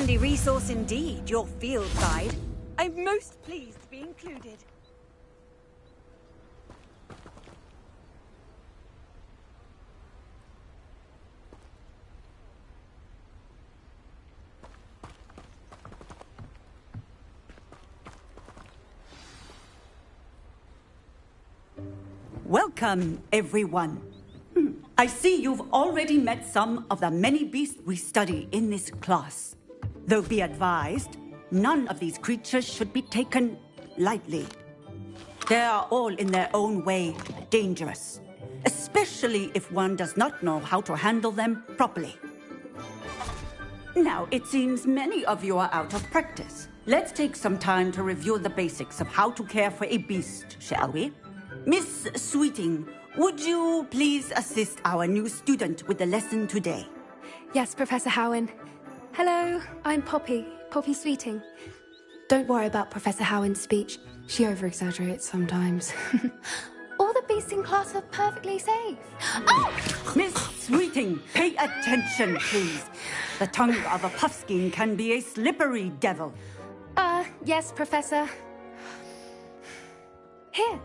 handy resource indeed, your field guide. I'm most pleased to be included. Welcome, everyone. I see you've already met some of the many beasts we study in this class. Though be advised, none of these creatures should be taken lightly. They are all in their own way dangerous, especially if one does not know how to handle them properly. Now, it seems many of you are out of practice. Let's take some time to review the basics of how to care for a beast, shall we? Miss Sweeting, would you please assist our new student with the lesson today? Yes, Professor Howen. Hello, I'm Poppy Sweeting. Don't worry about Professor Howen's speech. She over-exaggerates sometimes. All the beasts in class are perfectly safe. Oh! Miss Sweeting, pay attention, please. The tongue of a puffskein can be a slippery devil. Yes, Professor. Here.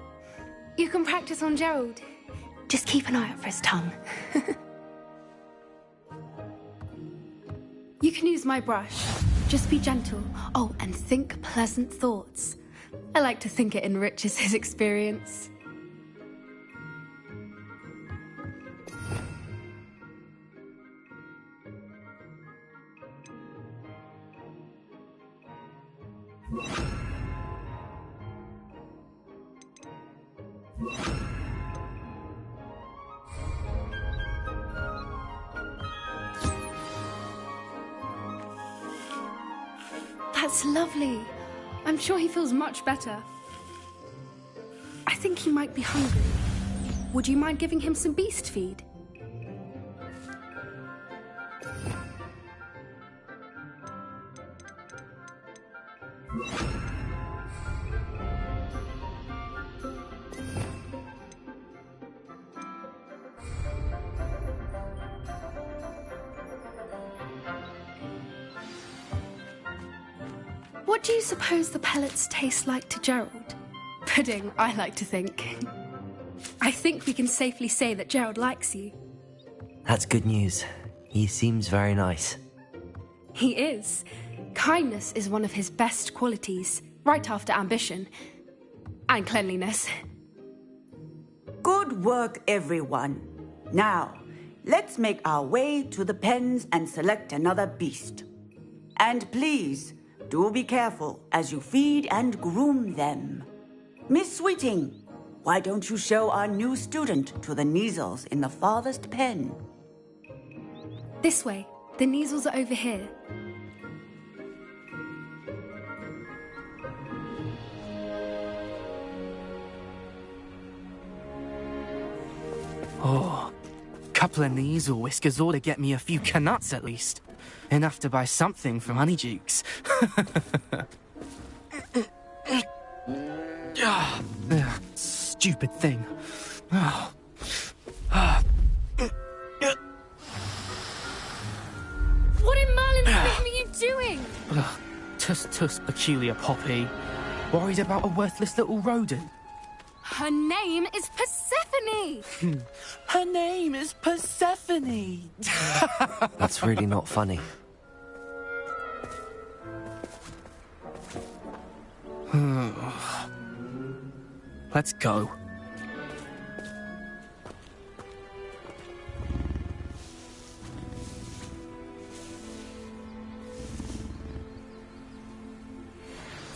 You can practice on Gerald. Just keep an eye out for his tongue. You can use my brush. Just be gentle. Oh, and think pleasant thoughts. I like to think it enriches his experience. That's lovely. I'm sure he feels much better. I think he might be hungry. Would you mind giving him some beast feed? What do you suppose the pellets taste like to Gerald? Pudding, I like to think. I think we can safely say that Gerald likes you. That's good news. He seems very nice. He is. Kindness is one of his best qualities, right after ambition. And cleanliness. Good work, everyone. Now, let's make our way to the pens and select another beast. And please, do be careful as you feed and groom them. Miss Sweeting, why don't you show our new student to the Kneazles in the farthest pen? This way. The Kneazles are over here. Oh, couple of Kneazle whiskers ought to get me a few canuts at least. Enough to buy something from Honeydukes. Stupid thing. What in Merlin's name are you doing? Tuss, peculiar Poppy. Worried about a worthless little rodent. Her name is Persephone! Her name is Persephone! That's really not funny. Let's go.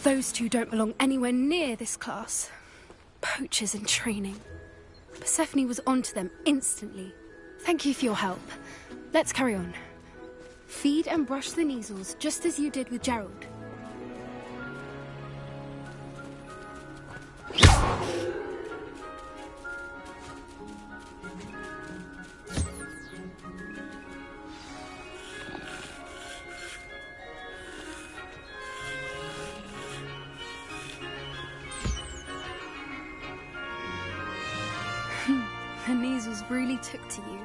Those two don't belong anywhere near this class. Poachers in training. Persephone was onto them instantly. Thank you for your help. Let's carry on. Feed and brush the Kneazles just as you did with Gerald. The Kneazles really took to you.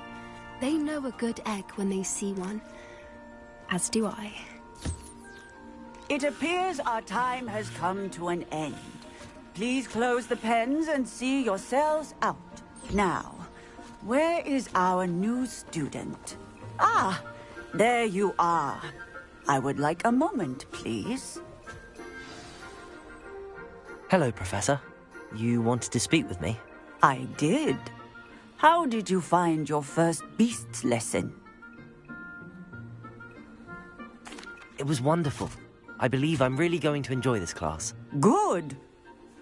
They know a good egg when they see one. As do I. It appears our time has come to an end. Please close the pens and see yourselves out. Now, where is our new student? Ah, there you are. I would like a moment, please. Hello, Professor. You wanted to speak with me? I did. How did you find your first beasts lesson? It was wonderful. I believe I'm really going to enjoy this class. Good.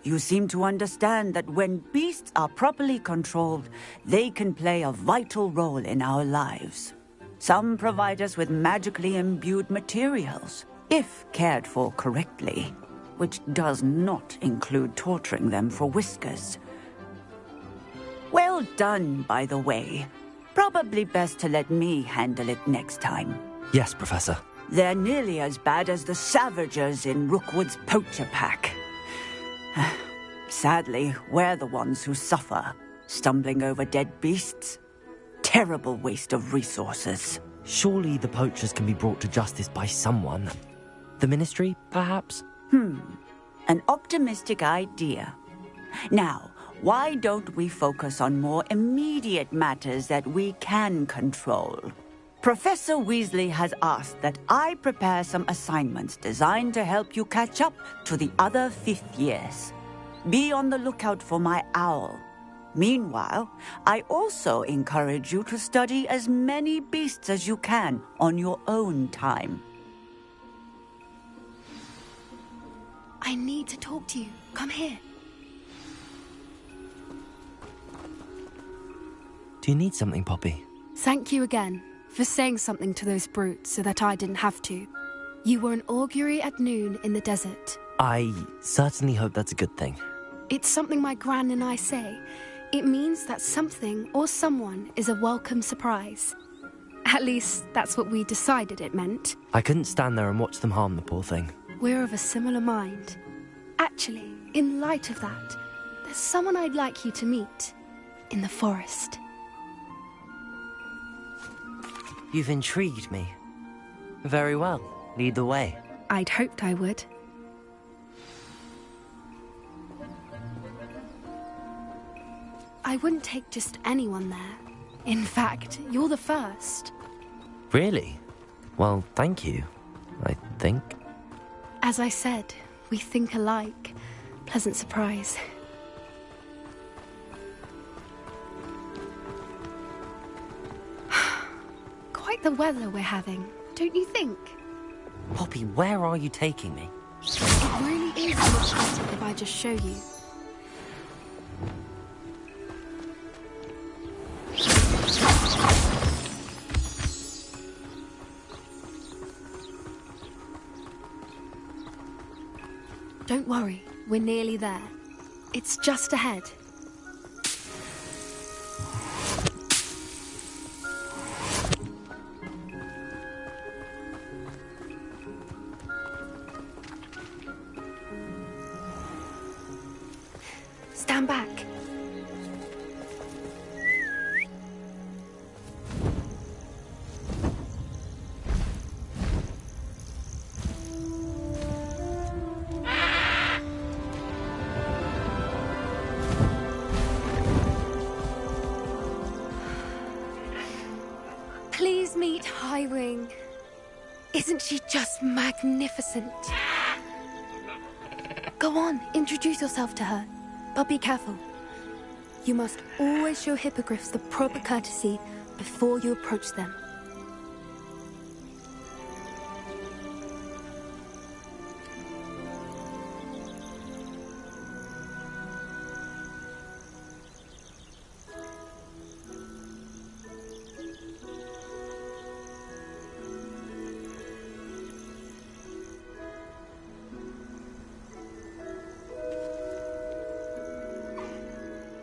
You seem to understand that when beasts are properly controlled, they can play a vital role in our lives. Some provide us with magically imbued materials, if cared for correctly, which does not include torturing them for whiskers. Well done, by the way. Probably best to let me handle it next time. Yes, Professor. They're nearly as bad as the Savagers in Rookwood's poacher pack. Sadly, we're the ones who suffer, stumbling over dead beasts. Terrible waste of resources. Surely the poachers can be brought to justice by someone. The Ministry, perhaps? An optimistic idea. Now, why don't we focus on more immediate matters that we can control? Professor Weasley has asked that I prepare some assignments designed to help you catch up to the other 5th years. Be on the lookout for my owl. Meanwhile, I also encourage you to study as many beasts as you can on your own time. I need to talk to you. Come here. Do you need something, Poppy? Thank you again for saying something to those brutes so that I didn't have to. You were an augury at noon in the desert. I certainly hope that's a good thing. It's something my gran and I say. It means that something or someone is a welcome surprise. At least, that's what we decided it meant. I couldn't stand there and watch them harm the poor thing. We're of a similar mind. Actually, in light of that, there's someone I'd like you to meet in the forest. You've intrigued me. Very well. Lead the way. I'd hoped I would. I wouldn't take just anyone there. In fact, you're the first. Really? Well, thank you, I think. As I said, we think alike. Pleasant surprise. Quite the weather we're having, don't you think? Poppy, where are you taking me? It really is much better if I just show you. Don't worry, we're nearly there. It's just ahead. Stand back. Please meet Highwing. Isn't she just magnificent? Go on, introduce yourself to her. But be careful. You must always show hippogriffs the proper courtesy before you approach them.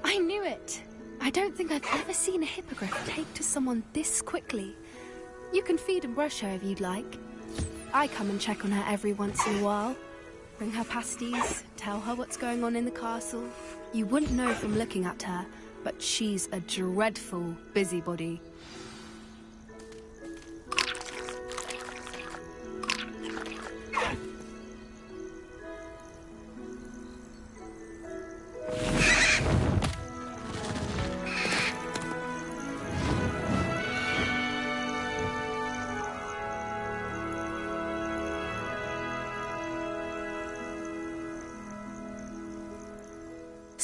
I knew it! I don't think I've ever seen a hippogriff take to someone this quickly. You can feed and brush her if you'd like. I come and check on her every once in a while. Bring her pasties, tell her what's going on in the castle. You wouldn't know from looking at her, but she's a dreadful busybody.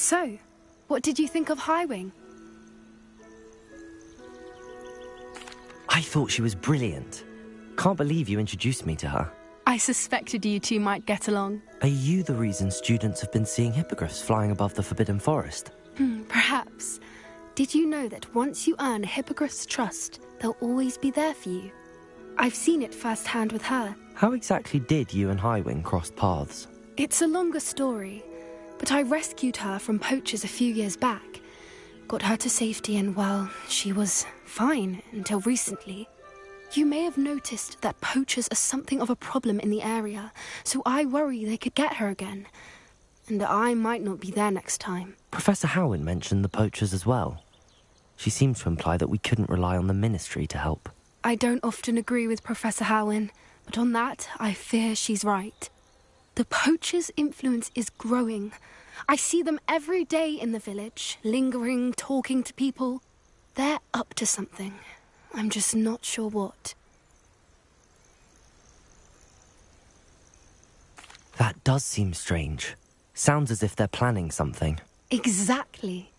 So, what did you think of Highwing? I thought she was brilliant. Can't believe you introduced me to her. I suspected you two might get along. Are you the reason students have been seeing hippogriffs flying above the Forbidden Forest? Perhaps. Did you know that once you earn a hippogriff's trust, they'll always be there for you? I've seen it firsthand with her. How exactly did you and Highwing cross paths? It's a longer story, but I rescued her from poachers a few years back. Got her to safety and, well, she was fine until recently. You may have noticed that poachers are something of a problem in the area, so I worry they could get her again. And I might not be there next time. Professor Howin mentioned the poachers as well. She seemed to imply that we couldn't rely on the Ministry to help. I don't often agree with Professor Howin, but on that, I fear she's right. The poachers' influence is growing. I see them every day in the village, lingering, talking to people. They're up to something. I'm just not sure what. That does seem strange. Sounds as if they're planning something. Exactly.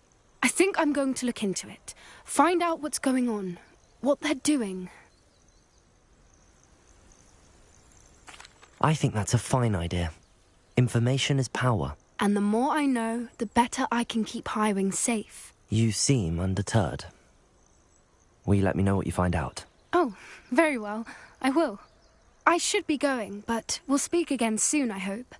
I think I'm going to look into it. Find out what's going on. What they're doing. I think that's a fine idea. Information is power. And the more I know, the better I can keep Highwing safe. You seem undeterred. Will you let me know what you find out? Oh, very well. I will. I should be going, but we'll speak again soon, I hope.